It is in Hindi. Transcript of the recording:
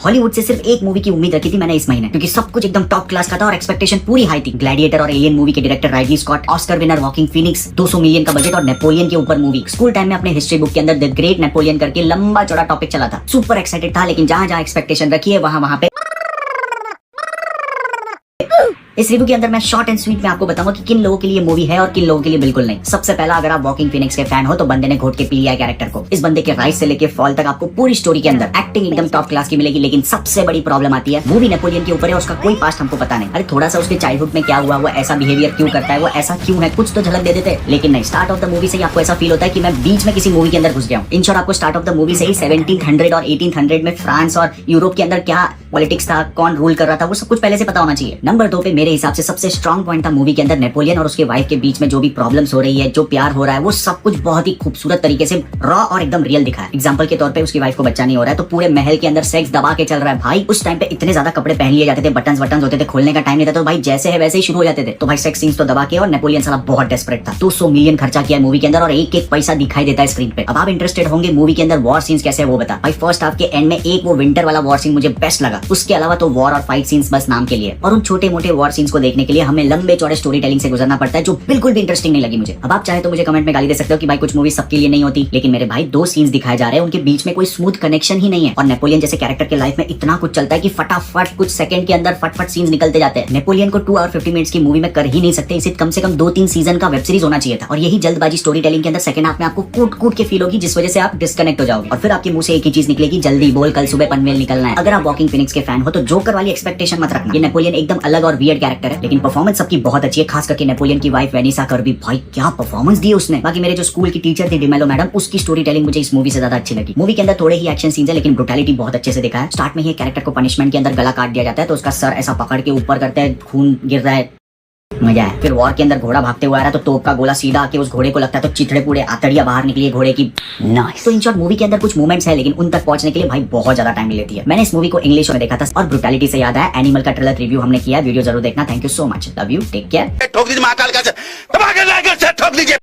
हॉलीवुड से सिर्फ एक मूवी की उम्मीद रखी थी मैंने इस महीने, क्योंकि सब कुछ एकदम टॉप क्लास का था और एक्सपेक्टेशन पूरी हाई थी। ग्लैडिएटर और एलियन मूवी के director Ridley Scott, Oscar winner वॉकिंग फीनिक्स, 200 मिलियन का बजट और नेपोलियन के ऊपर मूवी। स्कूल टाइम में अपने हिस्ट्री बुक के अंदर द ग्रेट नेपोलियन करके लंबा चौड़ा टॉपिक चला था। सुपर एक्साइटेड था, लेकिन जहां जहां एक्सपेक्टेशन रखी है वहां पे इस रिव्यू के अंदर मैं शॉर्ट एंड स्वीट में आपको बताऊंगा कि किन लोगों के लिए मूवी है और किन लोगों के लिए बिल्कुल नहीं। सबसे पहला, अगर आप वॉकिंग फिनिक्स के फैन हो तो बंदे ने घोट के पी लिया कैरेक्टर को। इस बंदे के राइज से लेके फॉल तक आपको पूरी स्टोरी के अंदर एक्टिंग एकदम टॉप क्लास की मिलेगी, लेकिन सबसे बड़ी प्रॉब्लम आती है मूवी नेपोलियन के ऊपर है, उसका कोई पास्ट हमको पता नहीं। अरे थोड़ा सा उसके चाइल्डहुड में क्या हुआ, वो ऐसा बिहेवियर क्यों करता है, वो ऐसा क्यों है, कुछ तो झलक दे देते, लेकिन नहीं। स्टार्ट ऑफ द मूवी से ही आपको ऐसा फील होता है कि मैं बीच में किसी मूवी के अंदर घुस गया हूँ। इन शॉर्ट, आपको स्टार्ट ऑफ द मूवी से ही 1700 और 1800 में फ्रांस और यूरोप के अंदर क्या पॉलिटिक्स था, कौन रूल कर रहा था, वो सब कुछ पहले से पता होना चाहिए। नंबर 2 पे मेरे हिसाब से सबसे स्ट्रॉन्ग पॉइंट था मूवी के अंदर नेपोलियन और उसके वाइफ के बीच में जो भी प्रॉब्लम्स हो रही है, जो प्यार हो रहा है, वो सब कुछ बहुत ही खूबसूरत तरीके से रॉ और एकदम रियल दिखा है। एग्जांपल के तौर पे उसकी वाइफ को बच्चा नहीं हो रहा है तो पूरे महल के अंदर सेक्स दबा के चल रहा है। भाई उस टाइम पे इतने ज्यादा कपड़े पहन लिए जाते थे, बटन्स होते थे, खोलने का टाइम नहीं था, तो भाई जैसे है वैसे ही शुरू हो जाते थे। तो भाई सेक्स सीन्स तो दबा के, और नेपोलियन साला बहुत डेस्परेट था। 200 मिलियन खर्चा किया मूवी के अंदर और एक एक पैसा दिखाई देता है स्क्रीन पे। अब आप इंटरेस्टेड होंगे मूवी के अंदर वॉर सीन्स कैसे है वो बता। भाई फर्स्ट हाफ के एंड में एक वो विंटर वाला वॉर सीन मुझे बेस्ट लगा, उसके अलावा तो वॉर और फाइट सीन्स बस नाम के लिए, और उन छोटे मोटे वॉर सीन्स को देखने के लिए हमें लंबे चौड़े स्टोरी टेलिंग से गुजरना पड़ता है, जो बिल्कुल भी इंटरेस्टिंग नहीं लगी मुझे। अब आप चाहे तो मुझे कमेंट में गाली दे सकते हो कि भाई कुछ मूवी सबके लिए नहीं होती, लेकिन मेरे भाई 2 सीन्स दिखाए जा रहे हैं, उनके बीच में कोई स्मूथ कनेक्शन ही नहीं है। और नेपोलियन जैसे कैरेक्टर के लाइफ में इतना कुछ चलता है कि फटाफट कुछ सेकंड के अंदर फटफट सीन्स निकलते जाते हैं। नेपोलियन को 2 और 50 मिनट्स की मूवी में कर ही नहीं सकते, इसे कम से कम 2-3 सीजन का वेब सीरीज होना चाहिए था। और यही जल्दबाजी स्टोरी टेलिंग के अंदर सेकंड हाफ में आपको कूट कूट के फील होगी, जिस वजह से आप डिस्कनेक्ट हो जाओगे और फिर आपके मुंह से एक ही चीज निकलेगी, जल्दी बोल, कल सुबह पनवेल निकलना है। अगर आप वॉकिंग फिनिक्स के फैन हो तो जोकर वाली एक्सपेक्टेशन मत रखना। ये नेपोलियन एकदम अलग और वियर्ड कैरेक्टर है, लेकिन परफॉर्मेंस सबकी बहुत अच्छी है, खास करके नेपोलियन की वाइफ वेनिसा कर्बी। भाई क्या परफॉर्मेंस दी उसने। बाकी मेरे जो स्कूल की टीचर थी डिमेलो मैडम, उसकी स्टोरी टेलिंग मुझे इस मूवी से ज्यादा अच्छी लगी। मूवी के अंदर थोड़े ही एक्शन सीन्स है, लेकिन ब्रुटैलिटी बहुत अच्छे से दिखा है। स्टार्ट में ही कैरेक्टर को पनिशमेंट के अंदर गला काट दिया जाता है, तो उसका सर ऐसा पकड़ के ऊपर करते हैं, खून गिर रहा है, मजा है। फिर वॉर के अंदर घोड़ा भागते हुए आ रहा है, तो तोप का गोला सीधा आके उस घोड़े को लगता है, तो चिथड़े पूरे आतड़ियां बाहर निकली है घोड़े की। नाइस। तो इन शॉर्ट मूवी के अंदर कुछ मूवमेंट्स है, लेकिन उन तक पहुंचने के लिए भाई बहुत ज्यादा टाइम लेती है। मैंने इस मूवी को इंग्लिश में देखा था। और ब्रुटैलिटी से याद आया, एनिमल का ट्रेलर रिव्यू हमने किया, वीडियो जरूर देखना। Thank you so much, love you, take care. ठोक दीजिए महाकाल का, ठोक दीजिए।